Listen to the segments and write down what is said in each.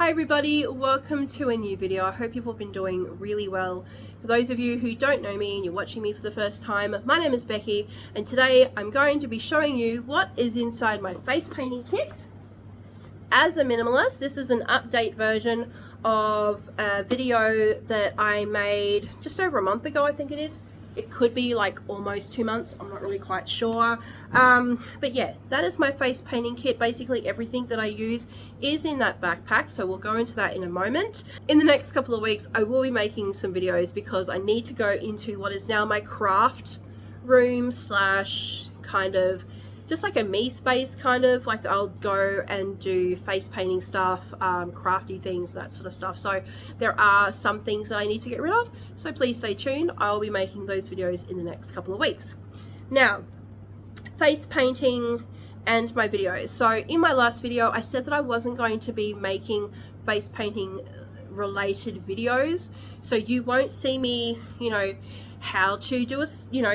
Hi everybody, welcome to a new video. I hope you've all been doing really well. For those of you who don't know me and you're watching me for the first time, my name is Becky and today I'm going to be showing you what is inside my face painting kit. As a minimalist, this is an update version of a video that I made just over a month ago, I think it is. It could be like almost 2 months, I'm not really quite sure. But yeah, that is my face painting kit. Basically everything that I use is in that backpack, so we'll go into that in a moment. In the next couple of weeks I will be making some videos because I need to go into what is now my craft room slash kind of just like a me space, kind of like I'll go and do face painting stuff, crafty things, that sort of stuff. So there are some things that I need to get rid of, so please stay tuned. I'll be making those videos in the next couple of weeks. Now, face painting and my videos. So in my last video I said that I wasn't going to be making face painting related videos, so you won't see me, you know, how to do a,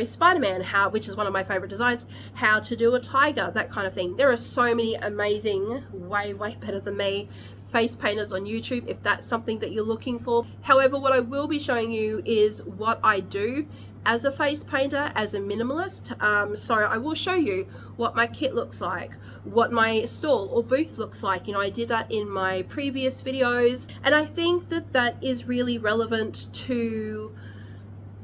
Spider-Man, which is one of my favorite designs, how to do a tiger, that kind of thing. There are so many amazing, way better than me, face painters on YouTube if that's something that you're looking for. However, what I will be showing you is what I do as a face painter, as a minimalist. So I will show you what my kit looks like, what my stall or booth looks like. I did that in my previous videos, and I think that that is really relevant to,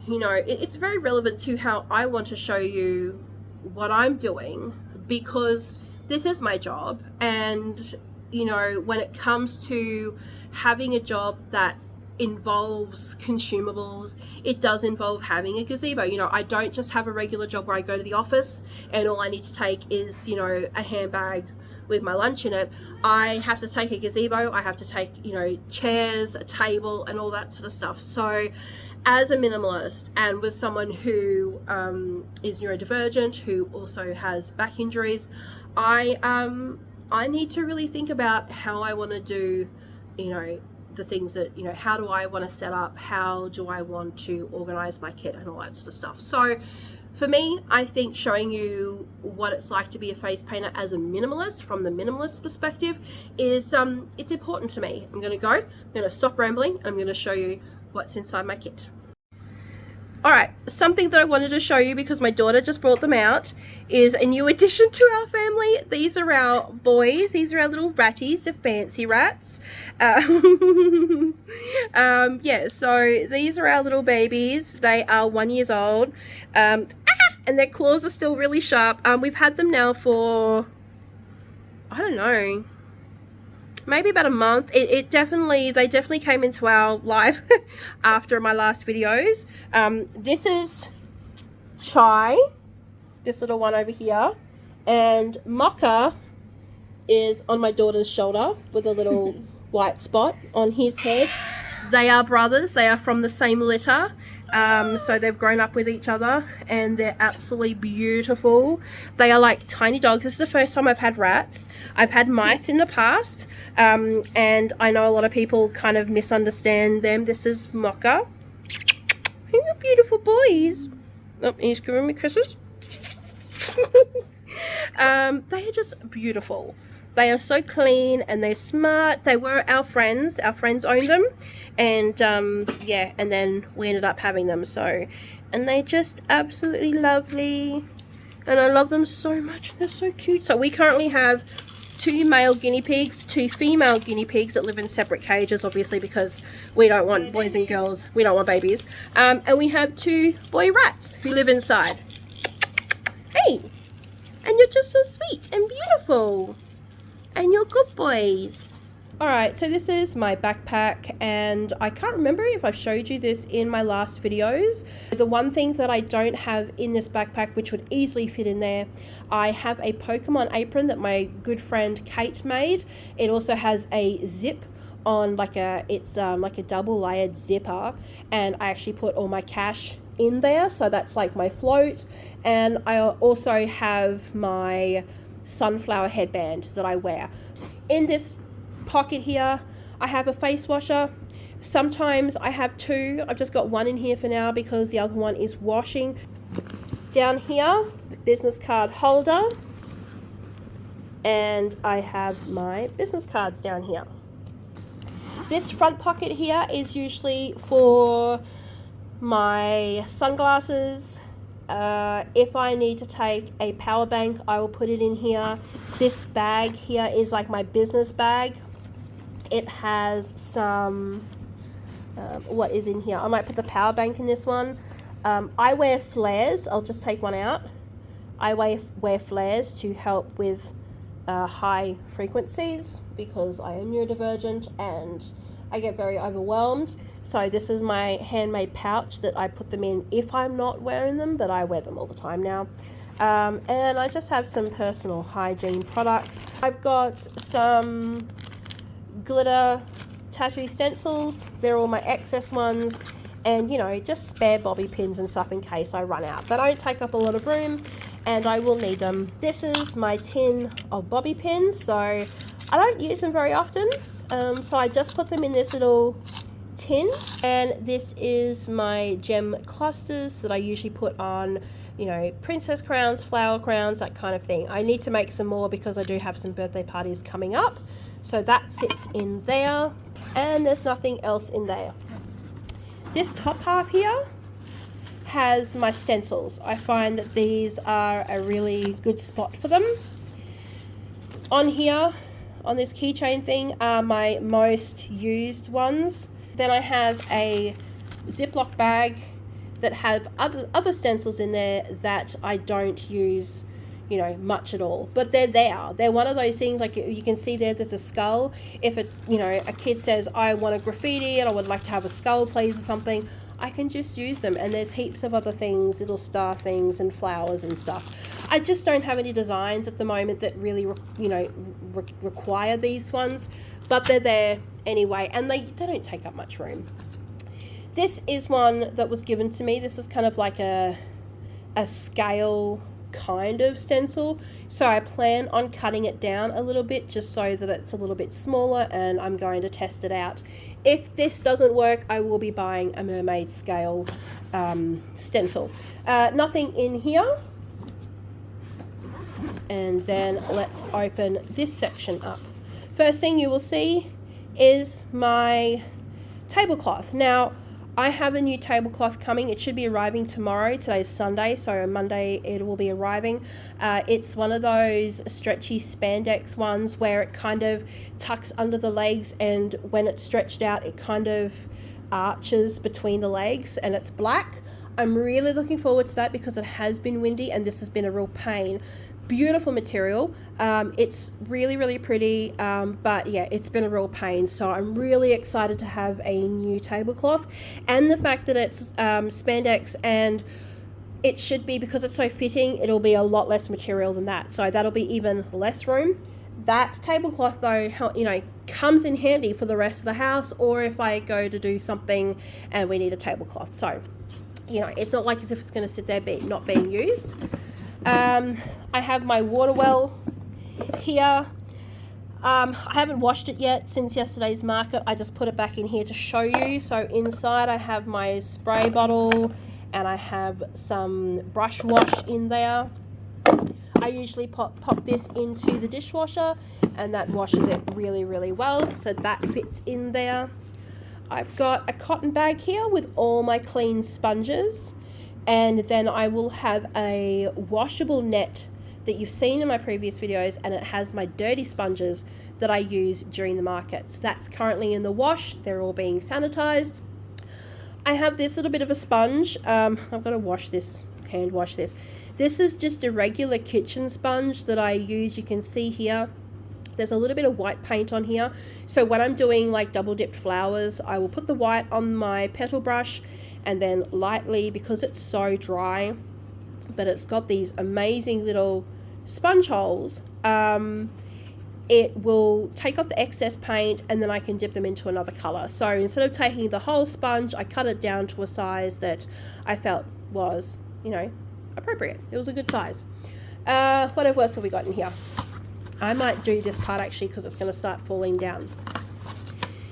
it's very relevant to how I want to show you what I'm doing, because this is my job. And when it comes to having a job that involves consumables, it does involve having a gazebo. I don't just have a regular job where I go to the office and all I need to take is a handbag with my lunch in it. I have to take a gazebo, I have to take chairs, a table, and all that sort of stuff. So as a minimalist and with someone who is neurodivergent, who also has back injuries, I need to really think about how I want to do the things that, how do I want to set up, how do I want to organize my kit and all that sort of stuff. So for me, I think showing you what it's like to be a face painter as a minimalist, from the minimalist perspective, is it's important to me. I'm going to stop rambling, and I'm going to show you what's inside my kit. Alright, something that I wanted to show you because my daughter just brought them out is a new addition to our family. These are our boys. These are our little ratties. They're fancy rats. Yeah, so these are our little babies. They are 1 year old. And their claws are still really sharp. We've had them now for, I don't know, maybe about a month. They definitely came into our life after my last videos. This is Chai, this little one over here, and Mocha is on my daughter's shoulder with a little white spot on his head. They are brothers. They are from the same litter. So they've grown up with each other and they're absolutely beautiful. They are like tiny dogs. This is the first time I've had rats. I've had mice in the past, and I know a lot of people kind of misunderstand them. This is Mocha. You're beautiful boys. Oh, he's giving me kisses. They are just beautiful. They are so clean and they're smart. They were our friends. Our friends owned them, and yeah, and then we ended up having them. So, and they're just absolutely lovely, and I love them so much. They're so cute. So we currently have 2 male guinea pigs, 2 female guinea pigs that live in separate cages, obviously, because we don't want boys and girls. We don't want babies. And we have 2 boy rats who live inside. Hey, and you're just so sweet and beautiful. And you're good boys. Alright, so this is my backpack, and I can't remember if I've showed you this in my last videos. The one thing that I don't have in this backpack, which would easily fit in there, I have a Pokemon apron that my good friend Kate made. It also has a zip on, it's like a double layered zipper, and I actually put all my cash in there, so that's like my float. And I also have my sunflower headband that I wear. In this pocket here I have a face washer. Sometimes I have 2. I've just got 1 in here for now because the other one is washing. Down here, business card holder, and I have my business cards down here. This front pocket here is usually for my sunglasses. If I need to take a power bank, I will put it in here. This bag here is like my business bag. It has some, what is in here? I might put the power bank in this one. I wear flares. I'll just take one out. I wear flares to help with high frequencies because I am neurodivergent and I get very overwhelmed. So this is my handmade pouch that I put them in if I'm not wearing them, but I wear them all the time now. And I just have some personal hygiene products. I've got some glitter tattoo stencils. They're all my excess ones. And, you know, just spare bobby pins and stuff in case I run out. They don't take up a lot of room and I will need them. This is my tin of bobby pins, so I don't use them very often. So I just put them in this little tin. And this is my gem clusters that I usually put on, you know, princess crowns, flower crowns, that kind of thing. I need to make some more because I do have some birthday parties coming up. So that sits in there and there's nothing else in there. This top half here has my stencils. I find that these are a really good spot for them. On here, on this keychain thing, are my most used ones. Then I have a Ziploc bag that have other stencils in there that I don't use, you know, much at all, but they're there. They're one of those things, like you can see there's a skull. If it, you know, a kid says I want a graffiti and I would like to have a skull please or something, I can just use them. And there's heaps of other things, little star things and flowers and stuff. I just don't have any designs at the moment that really require these ones, but they're there anyway, and they don't take up much room. This is one that was given to me. This is kind of like a scale kind of stencil, so I plan on cutting it down a little bit just so that it's a little bit smaller, and I'm going to test it out. If this doesn't work, I will be buying a mermaid scale stencil. Nothing in here. And then let's open this section up. First thing you will see is my tablecloth. Now, I have a new tablecloth coming. It should be arriving tomorrow. Today's Sunday, so on Monday it will be arriving. It's one of those stretchy spandex ones where it kind of tucks under the legs, and when it's stretched out it kind of arches between the legs, and it's black. I'm really looking forward to that because it has been windy and this has been a real pain. Beautiful material. It's really pretty, but yeah, it's been a real pain, so I'm really excited to have a new tablecloth. And the fact that it's spandex, and it should be, because it's so fitting, it'll be a lot less material than that, so that'll be even less room. That tablecloth though, you know, comes in handy for the rest of the house, or if I go to do something and we need a tablecloth. So, you know, it's not like as if it's going to sit there not being used. I have my water well here. I haven't washed it yet since yesterday's market. I just put it back in here to show you. So inside I have my spray bottle and I have some brush wash in there. I usually pop this into the dishwasher and that washes it really well, so that fits in there. I've got a cotton bag here with all my clean sponges. And then I will have a washable net that you've seen in my previous videos, and it has my dirty sponges that I use during the markets. That's currently in the wash. They're all being sanitized. I have this little bit of a sponge. I've got to wash this, hand wash this. This is just a regular kitchen sponge that I use. You can see here there's a little bit of white paint on here. So when I'm doing like double dipped flowers, I will put the white on my petal brush and then lightly, because it's so dry, but it's got these amazing little sponge holes, it will take off the excess paint and then I can dip them into another color. So instead of taking the whole sponge, I cut it down to a size that I felt was, you know, appropriate. It was a good size. What else have we got in here? I might do this part actually because it's going to start falling down.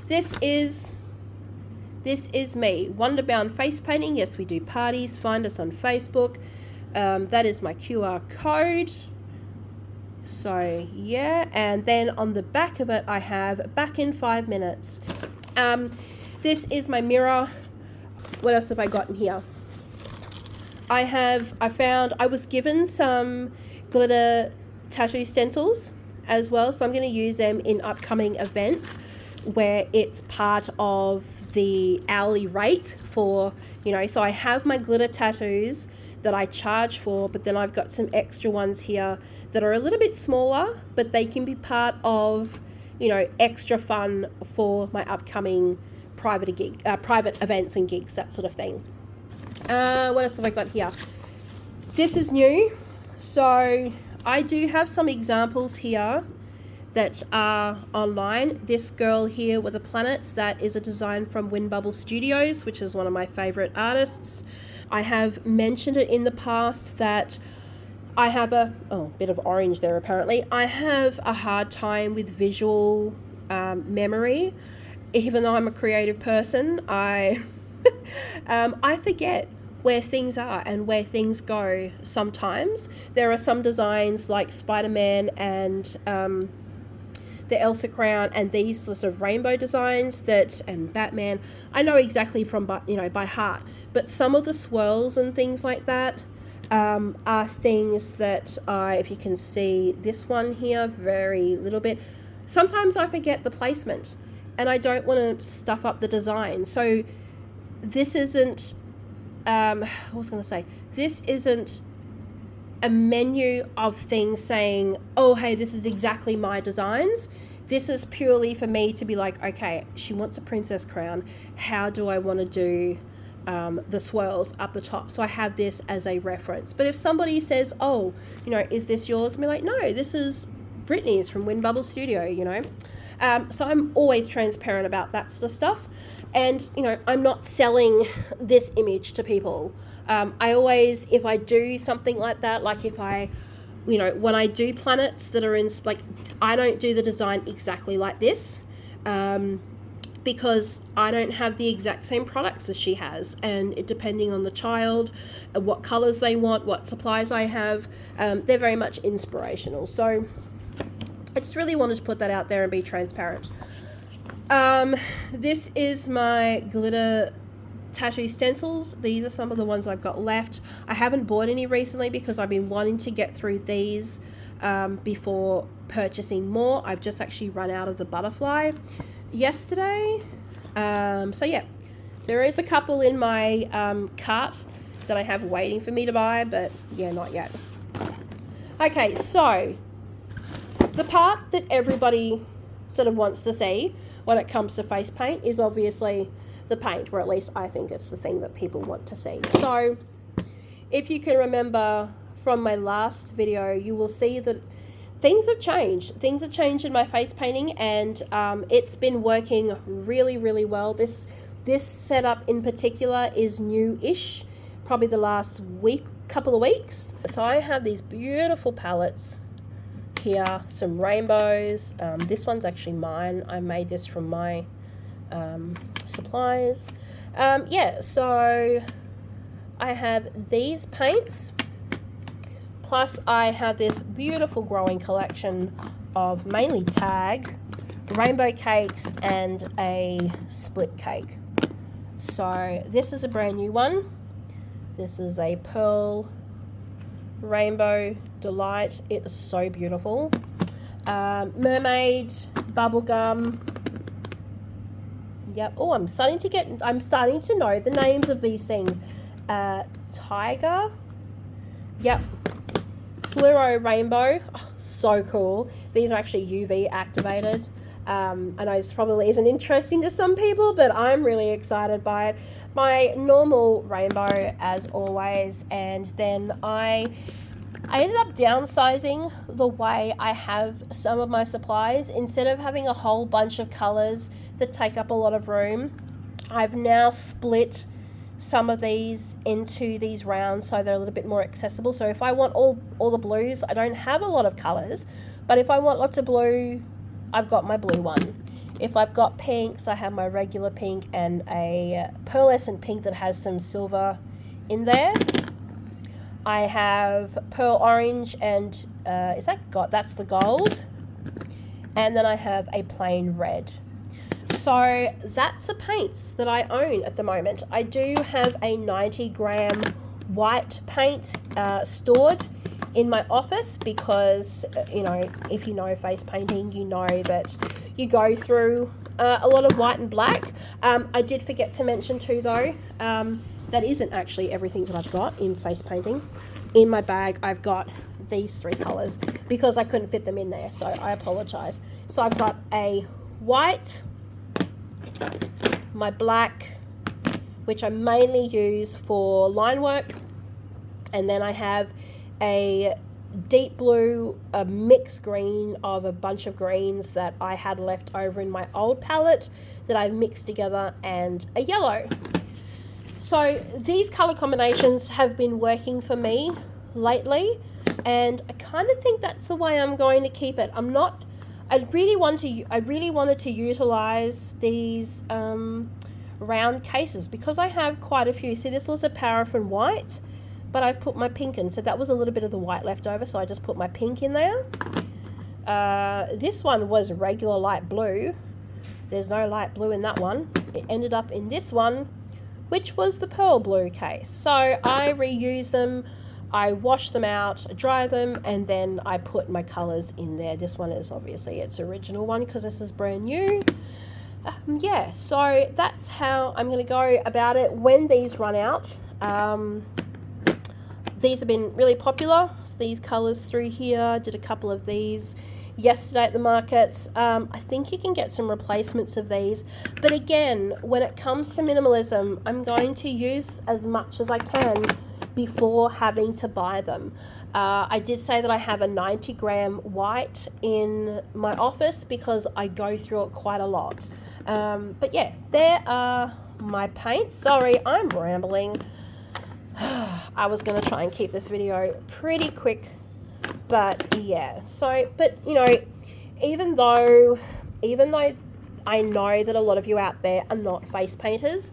This is me, Wonderbound Face Painting. Yes, we do parties. Find us on Facebook. That is my QR code. So yeah, and then on the back of it I have back in 5 minutes. This is my mirror. What else have I got in here? I was given some glitter tattoo stencils as well, so I'm going to use them in upcoming events where it's part of the hourly rate for, so I have my glitter tattoos that I charge for, but then I've got some extra ones here that are a little bit smaller, but they can be part of, extra fun for my upcoming private events and gigs, that sort of thing. What else have I got here? This is new, so I do have some examples here that are online. This girl here with the planets, that is a design from Wind Bubble Studios, which is one of my favorite artists. I have mentioned it in the past that I have bit of orange there apparently. I have a hard time with visual memory. Even though I'm a creative person, I forget where things are and where things go sometimes. There are some designs like Spider-Man and the Elsa crown and these sort of rainbow designs and Batman, I know exactly by heart. But some of the swirls and things like that are things that if you can see this one here, very little bit, sometimes I forget the placement and I don't want to stuff up the design. So this isn't, this isn't a menu of things saying, oh, hey, this is exactly my designs. This is purely for me to be like, okay, she wants a princess crown. How do I want to do the swirls up the top? So I have this as a reference. But if somebody says, oh, is this yours? I'll be like, no, this is Brittany's from Wind Bubble Studio, So I'm always transparent about that sort of stuff. And, I'm not selling this image to people. I always, if I do something like that, like if I, when I do planets that are in, I don't do the design exactly like this because I don't have the exact same products as she has. And depending on the child, what colors they want, what supplies I have, they're very much inspirational. So I just really wanted to put that out there and be transparent. This is my glitter tattoo stencils. These are some of the ones I've got left. I haven't bought any recently because I've been wanting to get through these before purchasing more. I've just actually run out of the butterfly yesterday. So yeah, there is a couple in my cart that I have waiting for me to buy, but yeah, not yet. Okay, so the part that everybody sort of wants to see when it comes to face paint is obviously the paint, or at least I think it's the thing that people want to see. So if you can remember from my last video, you will see that things have changed. Things have changed in my face painting, and it's been working really, really well. This setup in particular is new-ish, probably the last couple of weeks. So I have these beautiful palettes here, some rainbows. This one's actually mine. I made this from my supplies. So I have these paints, plus I have this beautiful growing collection of mainly tag, rainbow cakes, and a split cake. So this is a brand new one. This is a pearl rainbow delight. It is so beautiful. Mermaid, bubblegum. Yep. Oh, I'm starting to know the names of these things. Tiger. Yep. Fluoro rainbow. Oh, so cool. These are actually UV activated. I know this probably isn't interesting to some people, but I'm really excited by it. My normal rainbow, as always, and then I ended up downsizing the way I have some of my supplies. Instead of having a whole bunch of colors that take up a lot of room, I've now split some of these into these rounds so they're a little bit more accessible. So if I want all the blues, I don't have a lot of colors, but if I want lots of blue, I've got my blue one. If I've got pinks, I have my regular pink and a pearlescent pink that has some silver in there. I have pearl orange and that's the gold. And then I have a plain red. So that's the paints that I own at the moment. I do have a 90-gram white paint stored in my office because, you know, if you know face painting, you know that you go through a lot of white and black. I did forget to mention too though, that isn't actually everything that I've got in face painting. In my bag I've got these 3 colors because I couldn't fit them in there, so I apologize. So I've got a white, my black, which I mainly use for line work, and then I have a deep blue, a mixed green of a bunch of greens that I had left over in my old palette that I've mixed together, and a yellow. So these color combinations have been working for me lately, and I kind of think that's the way I'm going to keep it. I really wanted to utilize these round cases because I have quite a few. See, this was a paraffin white, but I've put my pink in, so that was a little bit of the white left over, so I just put my pink in there. This one was regular light blue. There's no light blue in that one. It ended up in this one, which was the pearl blue case. So I reuse them, I wash them out, dry them, and then I put my colors in there. This one is obviously its original one because this is brand new. Yeah, so that's how I'm going to go about it when these run out. These have been really popular. So these colors through here, did a couple of these yesterday at the markets. I think you can get some replacements of these, but again, when it comes to minimalism, I'm going to use as much as I can before having to buy them. I did say that I have a 90-gram white in my office because I go through it quite a lot. But yeah, there are my paints. Sorry, I'm rambling. I was going to try and keep this video pretty quick, but yeah. So, but you know, even though I know that a lot of you out there are not face painters,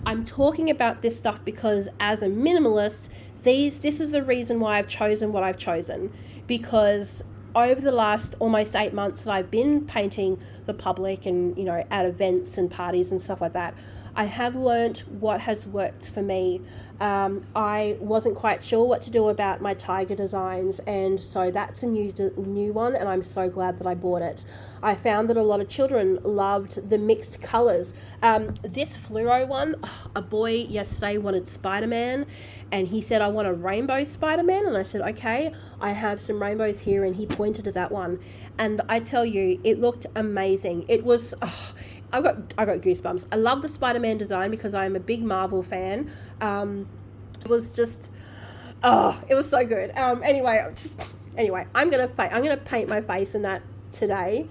I'm talking about this stuff because as a minimalist, this is the reason why I've chosen what I've chosen, because over the last almost 8 months that I've been painting the public and, you know, at events and parties and stuff like that, I have learnt what has worked for me. I wasn't quite sure what to do about my tiger designs, and so that's a new one, and I'm so glad that I bought it. I found that a lot of children loved the mixed colours. This fluoro one, a boy yesterday wanted Spider-Man, and he said, I want a rainbow Spider-Man, and I said, okay, I have some rainbows here, and he pointed to that one, and I tell you, it looked amazing. It was... I got goosebumps. I love the Spider-Man design because I'm a big Marvel fan. It was just, it was so good. Anyway, I'm gonna paint my face in that today,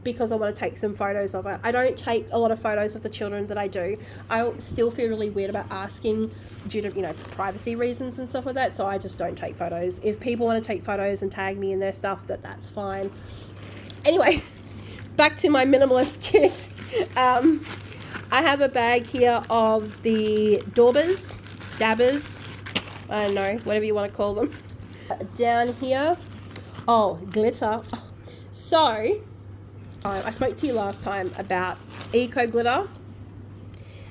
because I want to take some photos of it. I don't take a lot of photos of the children that I do. I still feel really weird about asking due to, you know, privacy reasons and stuff like that. So I just don't take photos. If people want to take photos and tag me in their stuff, that's fine. Anyway. Back to my minimalist kit. I have a bag here of the dabbers, I don't know, whatever you want to call them. Down here, glitter. So, I spoke to you last time about eco glitter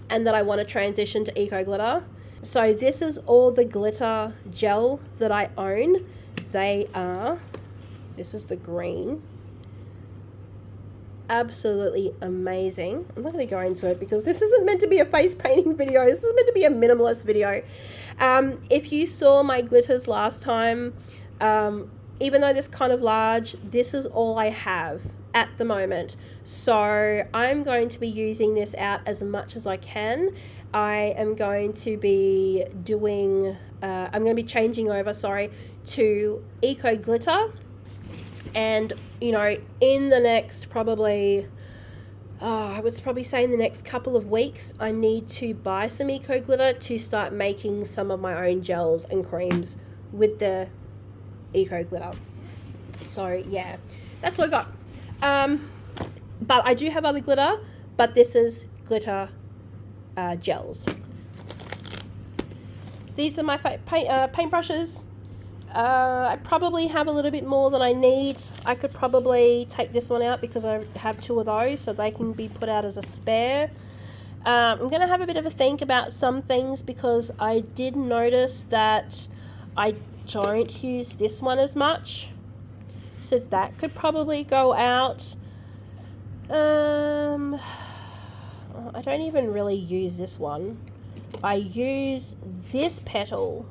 and that I want to transition to eco glitter. So this is all the glitter gel that I own. This is the green. Absolutely amazing. I'm not going to go into it because this isn't meant to be a face painting video. This is meant to be a minimalist video. If you saw my glitters last time, even though this kind of large, this is all I have at the moment. So I'm going to be using this out as much as I can. I am going to be doing, I'm going to be changing over, to eco glitter. And, you know, in the next probably, I was probably saying the next couple of weeks, I need to buy some eco glitter to start making some of my own gels and creams with the eco glitter. So, yeah, that's all I got. But I do have other glitter, but this is glitter gels. These are my paintbrushes. I probably have a little bit more than I need. I could probably take this one out because I have 2 of those, so they can be put out as a spare. I'm going to have a bit of a think about some things because I did notice that I don't use this one as much. So that could probably go out. I don't even really use this one. I use this petal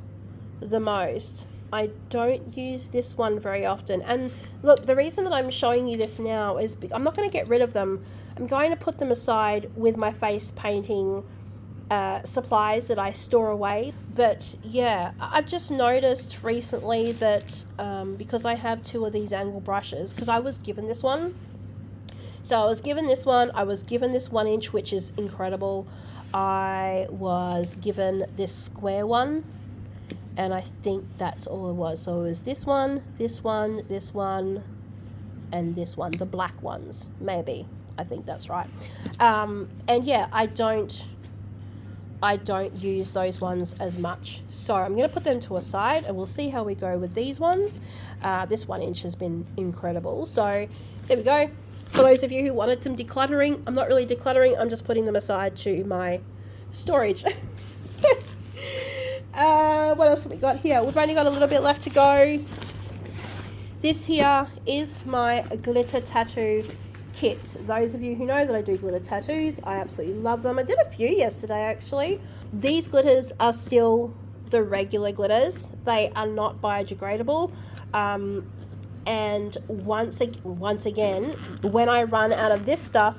the most. I don't use this one very often. And look, the reason that I'm showing you this now is I'm not going to get rid of them. I'm going to put them aside with my face painting supplies that I store away. But yeah, I've just noticed recently that because I have 2 of these angle brushes, because I was given this one. So I was given this one, I was given this 1 inch, which is incredible. I was given this square one, and I think that's all it was. So it was this one, this one, this one, and this one, the black ones, maybe. I think that's right. And yeah, I don't use those ones as much. So I'm going to put them to a side, and we'll see how we go with these ones. This 1 inch has been incredible. So there we go. For those of you who wanted some decluttering, I'm not really decluttering, I'm just putting them aside to my storage. What else have we got here? We've only got a little bit left to go. This here is my glitter tattoo kit. Those of you who know that I do glitter tattoos, I absolutely love them. I did a few yesterday actually. These glitters are still the regular glitters. They are not biodegradable. And once again, when I run out of this stuff,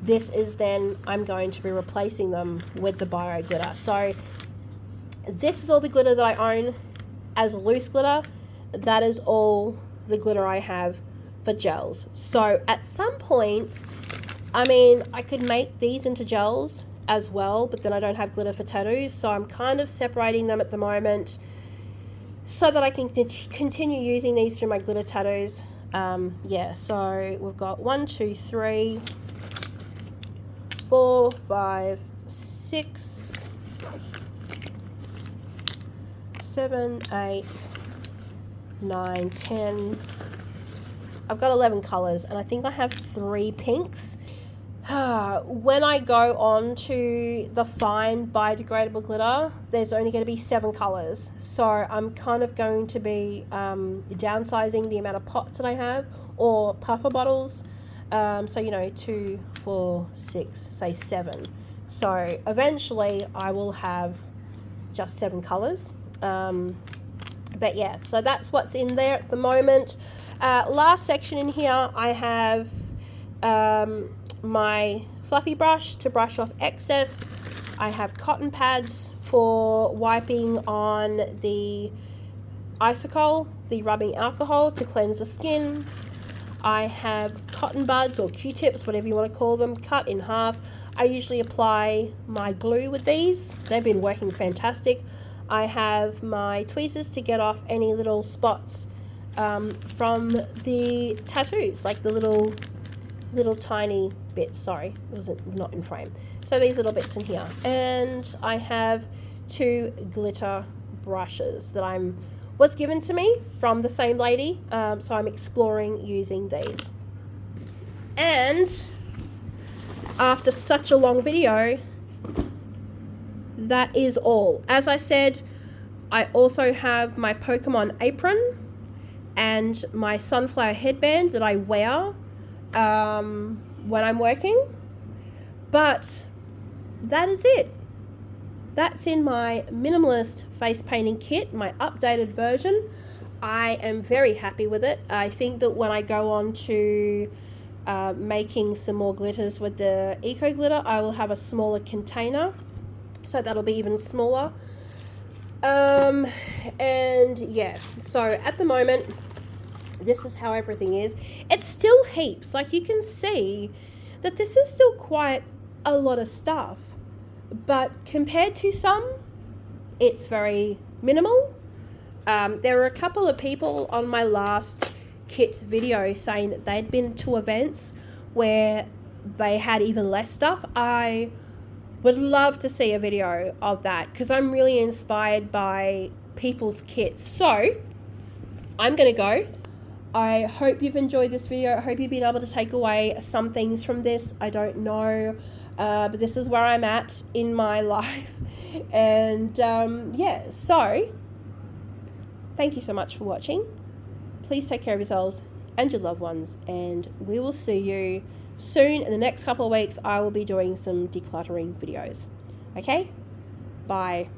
this is then I'm going to be replacing them with the bio glitter. So this is all the glitter that I own as loose glitter. That is all the glitter I have for gels. So at some point, I mean, I could make these into gels as well, but then I don't have glitter for tattoos. So I'm kind of separating them at the moment, so that I can continue using these through my glitter tattoos. Yeah, so we've got 1, 2, 3, 4, 5, 6, 7, 8, 9, 10. I've got 11 colors, and I think I have 3 pinks. When I go on to the fine biodegradable glitter, there's only going to be 7 colors. So I'm kind of going to be downsizing the amount of pots that I have, or puffer bottles. So, you know, 2, 4, 6, say 7. So eventually I will have just 7 colors. But yeah, so that's what's in there at the moment. Last section in here, I have my fluffy brush to brush off excess. I have cotton pads for wiping on the isocol, the rubbing alcohol, to cleanse the skin. I have cotton buds or Q-tips, whatever you want to call them, cut in half. I usually apply my glue with these. They've been working fantastic. I have my tweezers to get off any little spots from the tattoos, like the little tiny bits. Sorry, it wasn't not in frame. So these little bits in here, and I have 2 glitter brushes that was given to me from the same lady. So I'm exploring using these. And after such a long video, that is all. As I said, I also have my Pokemon apron and my sunflower headband that I wear when I'm working. But that is it. That's in my minimalist face painting kit, my updated version. I am very happy with it. I think that when I go on to making some more glitters with the eco glitter, I will have a smaller container, so that'll be even smaller. And yeah, so at the moment, this is how everything is. It's still heaps. Like, you can see that this is still quite a lot of stuff, but compared to some, it's very minimal. There were a couple of people on my last kit video saying that they'd been to events where they had even less stuff. I would love to see a video of that, because I'm really inspired by people's kits. So I'm going to go. I hope you've enjoyed this video. I hope you've been able to take away some things from this. I don't know, but this is where I'm at in my life. And yeah, so thank you so much for watching. Please take care of yourselves and your loved ones, and we will see you soon. In the next couple of weeks, I will be doing some decluttering videos. Okay? Bye.